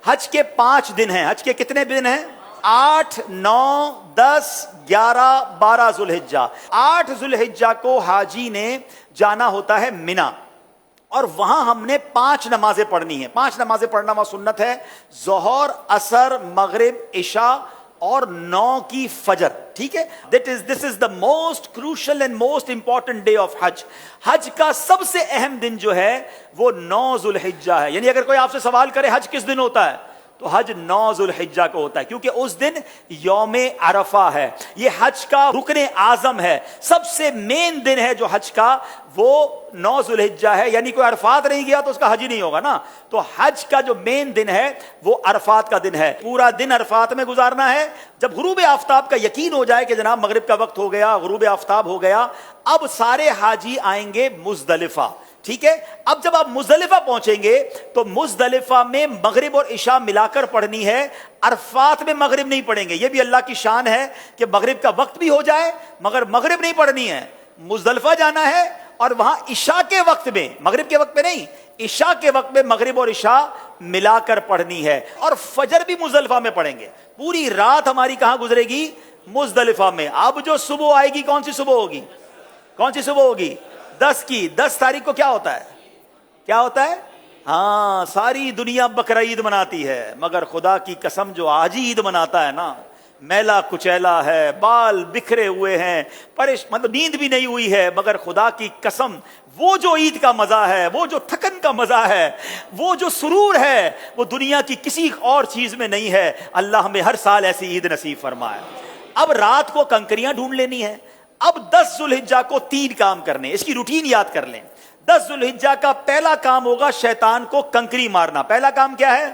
حج کے 5 دن ہیں. حج کے کتنے دن ہیں؟ 8 9 10 11 12 ذوالحجہ. 8 ذوالحجہ کو حاجی نے جانا ہوتا ہے مینا, اور وہاں ہم نے 5 نمازیں پڑھنی ہیں. 5 نمازیں پڑھنا وہاں سنت ہے, ظہر, عصر, مغرب, عشاء اور 9 کی فجر. ٹھیک ہے, this is the most crucial and most important day of حج. حج کا سب سے اہم دن جو ہے وہ 9 ذوالحجہ ہے. یعنی اگر کوئی آپ سے سوال کرے حج کس دن ہوتا ہے, تو حج 9 ذوالحجہ کو ہوتا ہے, کیونکہ اس دن یوم عرفہ ہے. یہ حج کا رکن اعظم ہے, سب سے مین دن ہے جو حج کا, وہ 9 ذوالحجہ ہے. یعنی کوئی عرفات نہیں گیا تو اس کا حج ہی نہیں ہوگا نا. تو حج کا جو مین دن ہے وہ عرفات کا دن ہے. پورا دن عرفات میں گزارنا ہے. جب غروب آفتاب کا یقین ہو جائے کہ جناب مغرب کا وقت ہو گیا, غروب آفتاب ہو گیا, اب سارے حاجی آئیں گے مزدلفہ. ٹھیک ہے, اب جب آپ مزدلفہ پہنچیں گے تو مزدلفہ میں مغرب اور عشاء ملا کر پڑھنی ہے, عرفات میں مغرب نہیں پڑھیں گے. یہ بھی اللہ کی شان ہے کہ مغرب کا وقت بھی ہو جائے مگر مغرب نہیں پڑھنی ہے, مزدلفہ جانا ہے اور وہاں عشاء کے وقت میں, مغرب کے وقت میں نہیں, عشاء کے وقت میں مغرب اور عشاء ملا کر پڑھنی ہے. اور فجر بھی مزدلفہ میں پڑھیں گے. پوری رات ہماری کہاں گزرے گی؟ مزدلفہ میں. اب جو صبح آئے گی, کون سی صبح ہوگی؟ کون سی صبح ہوگی؟ 10 کی. 10 تاریخ کو کیا ہوتا ہے؟ کیا ہوتا ہے؟ ہاں, ساری دنیا بقرہ عید مناتی ہے, مگر خدا کی قسم جو آج عید مناتا ہے نا, میلا کچیلا ہے, بال بکھرے ہوئے ہیں, مطلب نیند بھی نہیں ہوئی ہے, مگر خدا کی قسم وہ جو عید کا مزہ ہے, وہ جو تھکن کا مزہ ہے, وہ جو سرور ہے, وہ دنیا کی کسی اور چیز میں نہیں ہے. اللہ ہمیں ہر سال ایسی عید نصیب فرمائے. اب رات کو کنکریاں ڈھونڈ لینی ہے. اب 10 ذوالحجہ کو 3 کام کرنے, اس کی روٹین یاد کر لیں. 10 ذوالحجہ کا پہلا کام ہوگا شیطان کو کنکری مارنا. پہلا کام کیا ہے؟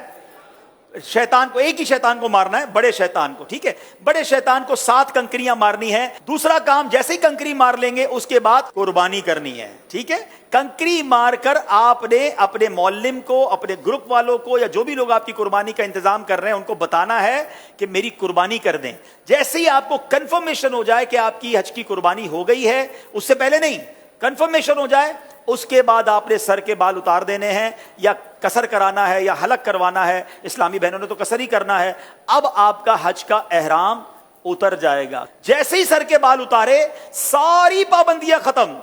شیطان کو, ایک ہی شیطان کو مارنا ہے, بڑے شیطان کو. ٹھیک ہے, بڑے شیطان کو 7 کنکریاں مارنی ہے. دوسرا کام, جیسے ہی کنکری مار لیں گے اس کے بعد قربانی کرنی ہے. ٹھیک ہے, کنکری مار کر آپ نے اپنے معلم کو, اپنے گروپ والوں کو, یا جو بھی لوگ آپ کی قربانی کا انتظام کر رہے ہیں ان کو بتانا ہے کہ میری قربانی کر دیں. جیسے ہی آپ کو کنفرمیشن ہو جائے کہ آپ کی حج کی قربانی ہو گئی ہے, اس سے پہلے نہیں, کنفرمیشن ہو جائے, اس کے بعد آپ نے سر کے بال اتار دینے ہیں, یا قصر کرانا ہے یا حلق کروانا ہے. اسلامی بہنوں نے تو قصر ہی کرنا ہے. اب آپ کا حج کا احرام اتر جائے گا. جیسے ہی سر کے بال اتارے, ساری پابندیاں ختم.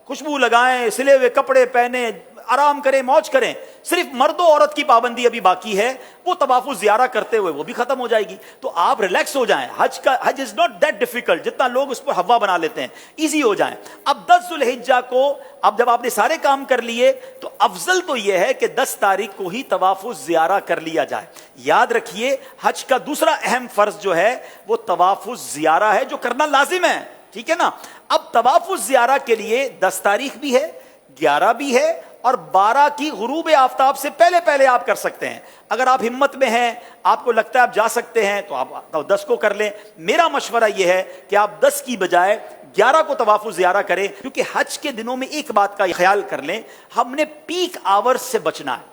خوشبو لگائیں, سلے ہوئے کپڑے پہنے, آرام کریں, موج کریں. صرف مرد و عورت کی پابندی ابھی باقی ہے, وہ طواف الزیارہ کرتے ہوئے وہ بھی ختم ہو جائے گی. تو آپ ریلیکس ہو جائیں. حج از ناٹ دیٹ ڈیفیکلٹ جتنا لوگ اس پر ہوا بنا لیتے ہیں. ایزی ہو جائیں. اب 10 ذوالحجہ کو, اب جب آپ نے سارے کام کر لیے تو افضل تو یہ ہے کہ 10 تاریخ کو ہی طواف الزیارہ کر لیا جائے. یاد رکھیے, حج کا دوسرا اہم فرض جو ہے وہ طواف الزیارہ ہے, جو کرنا لازم ہے. ٹھیک ہے نا. اب طواف الزیارہ کے لیے 10 تاریخ بھی ہے, 11 بھی ہے, اور 12 کی غروب آفتاب سے پہلے پہلے آپ کر سکتے ہیں. اگر آپ ہمت میں ہیں, آپ کو لگتا ہے آپ جا سکتے ہیں, تو آپ 10 کو کر لیں. میرا مشورہ یہ ہے کہ آپ 10 کی بجائے 11 کو طواف الزیارہ کریں, کیونکہ حج کے دنوں میں ایک بات کا خیال کر لیں, ہم نے پیک آورز سے بچنا ہے.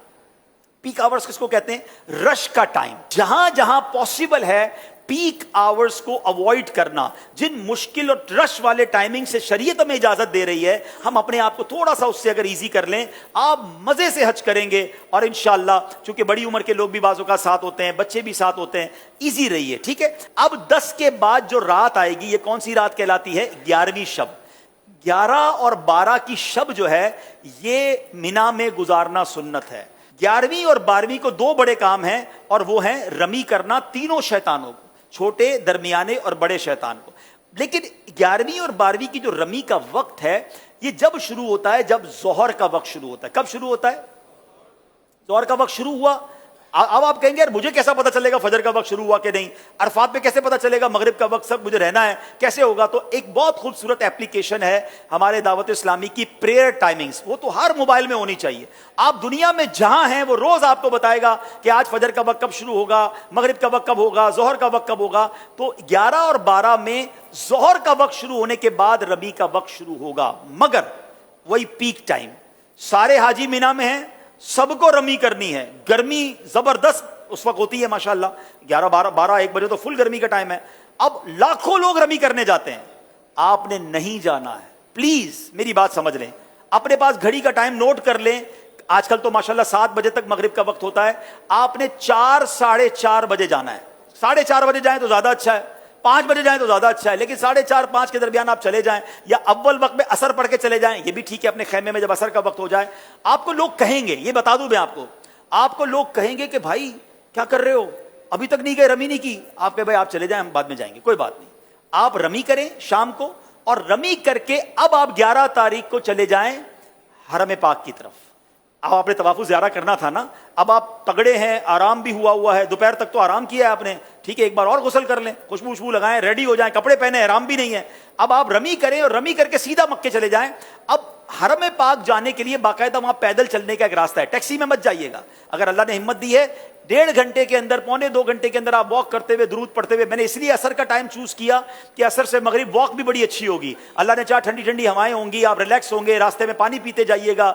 پیک آورز کس کو کہتے ہیں؟ رش کا ٹائم. جہاں جہاں پاسبل ہے پیک آورز کو اوائڈ کرنا. جن مشکل اور رش والے ٹائمنگ سے شریعت ہمیں اجازت دے رہی ہے, ہم اپنے آپ کو تھوڑا سا اس سے اگر ایزی کر لیں, آپ مزے سے حج کریں گے. اور انشاءاللہ چونکہ بڑی عمر کے لوگ بھی بعض اوقات ساتھ ہوتے ہیں, بچے بھی ساتھ ہوتے ہیں, ایزی رہیے. ٹھیک ہے. اب 10 کے بعد جو رات آئے گی, یہ کون سی رات کہلاتی ہے؟ 11ویں شب. 11 اور 12 کی شب جو ہے یہ مینا میں گزارنا سنت ہے. 11ویں اور 12ویں کو 2 بڑے کام ہیں, اور وہ ہیں رمی کرنا تینوں شیطانوں کو, چھوٹے, درمیانے اور بڑے شیطان کو. لیکن 11ویں اور 12ویں کی جو رمی کا وقت ہے یہ جب شروع ہوتا ہے؟ جب ظہر کا وقت شروع ہوتا ہے. کب شروع ہوتا ہے؟ ظہر کا وقت شروع ہوا. اب آپ کہیں گے یار مجھے کیسا پتا چلے گا فجر کا وقت شروع ہوا کہ نہیں, عرفات پہ کیسے پتا چلے گا مغرب کا وقت سب مجھے رہنا ہے, کیسے ہوگا؟ تو ایک بہت خوبصورت اپلیکیشن ہے ہمارے دعوت اسلامی کی, پریئر ٹائمنگز. وہ تو ہر موبائل میں ہونی چاہیے. آپ دنیا میں جہاں ہیں وہ روز آپ کو بتائے گا کہ آج فجر کا وقت کب شروع ہوگا, مغرب کا وقت کب ہوگا, ظہر کا وقت کب ہوگا. تو 11 اور 12 میں ظہر کا وقت شروع ہونے کے بعد ربی کا وقت شروع ہوگا, مگر وہی پیک ٹائم. سارے حاجی مینا میں ہیں, سب کو رمی کرنی ہے. گرمی زبردست اس وقت ہوتی ہے ماشاءاللہ, 11 12 1 بجے تو فل گرمی کا ٹائم ہے. اب لاکھوں لوگ رمی کرنے جاتے ہیں, آپ نے نہیں جانا ہے. پلیز میری بات سمجھ لیں, اپنے پاس گھڑی کا ٹائم نوٹ کر لیں. آج کل تو ماشاءاللہ 7 بجے تک مغرب کا وقت ہوتا ہے، آپ نے 4 ساڑھے 4 بجے جانا ہے. 4:30 بجے جائیں تو زیادہ اچھا ہے، 5 بجے جائیں تو زیادہ اچھا ہے، لیکن 4:30 5 کے درمیان آپ چلے جائیں، یا اول وقت میں عصر پڑھ کے چلے جائیں، یہ بھی ٹھیک ہے. اپنے خیمے میں جب عصر کا وقت ہو جائے، آپ کو لوگ کہیں گے، یہ بتا دوں میں آپ کو لوگ کہیں گے کہ بھائی کیا کر رہے ہو، ابھی تک نہیں گئے، رمی نہیں کی. آپ کہ بھائی آپ چلے جائیں، ہم بعد میں جائیں گے، کوئی بات نہیں. آپ رمی کریں شام کو، اور رمی کر کے اب آپ 11 تاریخ کو چلے جائیں حرم پاک کی طرف. اب آپ نے طواف زیارہ کرنا تھا نا، اب آپ تگڑے ہیں، آرام بھی ہوا ہے، دوپہر تک تو آرام کیا ہے آپ نے، ٹھیک ہے، ایک بار اور غسل کر لیں، خوشبو لگائیں، ریڈی ہو جائیں، کپڑے پہنے، احرام بھی نہیں ہے. اب آپ رمی کریں اور رمی کر کے سیدھا مکے چلے جائیں. اب حرم پاک جانے کے لیے باقاعدہ وہاں پیدل چلنے کا ایک راستہ ہے، ٹیکسی میں مت جائیے گا. اگر اللہ نے ہمت دی ہے 1.5 گھنٹے کے اندر، 1.25 گھنٹے کے اندر آپ واک کرتے ہوئے، درود پڑھتے ہوئے. میں نے اس لیے عصر کا ٹائم چوز کیا کہ عصر سے مغرب واک بھی بڑی اچھی ہوگی، اللہ نے چاہا ٹھنڈی ٹھنڈی ہوائیں ہوں گی، آپ ریلیکس ہوں گے، راستے میں پانی پیتے جائیے گا،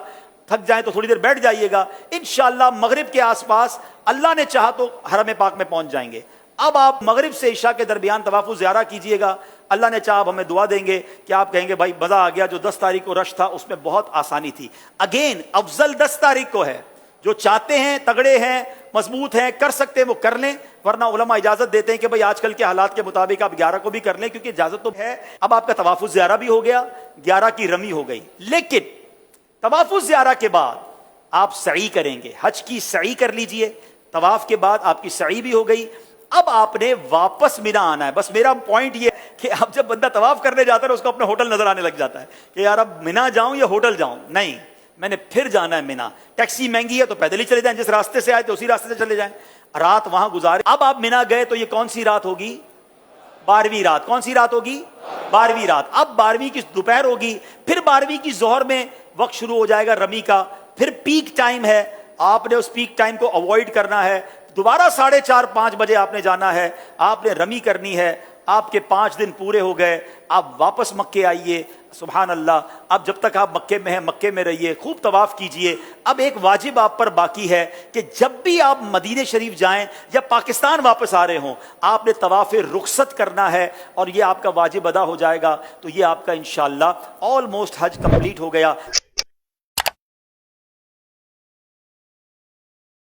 تھک جائیں تو تھوڑی دیر بیٹھ جائیے گا، انشاءاللہ مغرب کے آس پاس اللہ نے چاہا تو حرم پاک میں پہنچ جائیں گے. اب آپ مغرب سے عشاء کے درمیان طواف زیارہ کیجئے گا، اللہ نے چاہا ہمیں دعا دیں گے کہ آپ کہیں گے بھائی مزہ آ گیا، جو 10 تاریخ کو رش تھا اس میں بہت آسانی تھی. اگین افضل 10 تاریخ کو ہے، جو چاہتے ہیں، تگڑے ہیں، مضبوط ہیں، کر سکتے ہیں وہ کر لیں، ورنہ علماء اجازت دیتے ہیں کہ بھائی آج کل کے حالات کے مطابق آپ 11 کو بھی کر لیں، کیونکہ اجازت تو ہے. اب آپ کا طواف زیارہ بھی ہو گیا، 11 کی رمی ہو گئی. لیکن طواف زیارہ کے بعد آپ سعی کریں گے، حج کی سعی کر لیجئے. طواف کے بعد آپ کی سعی بھی ہو گئی، اب آپ نے واپس مینا آنا ہے. بس میرا پوائنٹ یہ کہ اب جب بندہ طواف کرنے جاتا ہے اس کو اپنا ہوٹل نظر آنے لگ جاتا ہے کہ یار اب مینا جاؤں یا ہوٹل جاؤں. نہیں، میں نے پھر جانا ہے مینا. ٹیکسی مہنگی ہے تو پیدل ہی چلے جائیں، جس راستے سے آئے تو اسی راستے سے چلے جائیں، رات وہاں گزارے. اب آپ مینا گئے تو یہ کون سی رات ہوگی؟ 12ویں رات. کون سی رات ہوگی؟ 12ویں رات. اب 12ویں کی دوپہر ہوگی، پھر 12ویں کی ظہر میں وقت شروع ہو جائے گا رمی کا. پھر پیک ٹائم ہے، آپ نے اس پیک ٹائم کو اوائڈ کرنا ہے. دوبارہ 4:30 5 بجے آپ نے جانا ہے، آپ نے رمی کرنی ہے. آپ کے 5 دن پورے ہو گئے، آپ واپس مکے آئیے. سبحان اللہ. اب جب تک آپ مکے میں ہیں مکے میں رہیے، خوب طواف کیجئے. اب ایک واجب آپ پر باقی ہے کہ جب بھی آپ مدینہ شریف جائیں یا پاکستان واپس آ رہے ہوں، آپ نے طواف رخصت کرنا ہے، اور یہ آپ کا واجب ادا ہو جائے گا. تو یہ آپ کا انشاءاللہ آلموسٹ حج کمپلیٹ ہو گیا.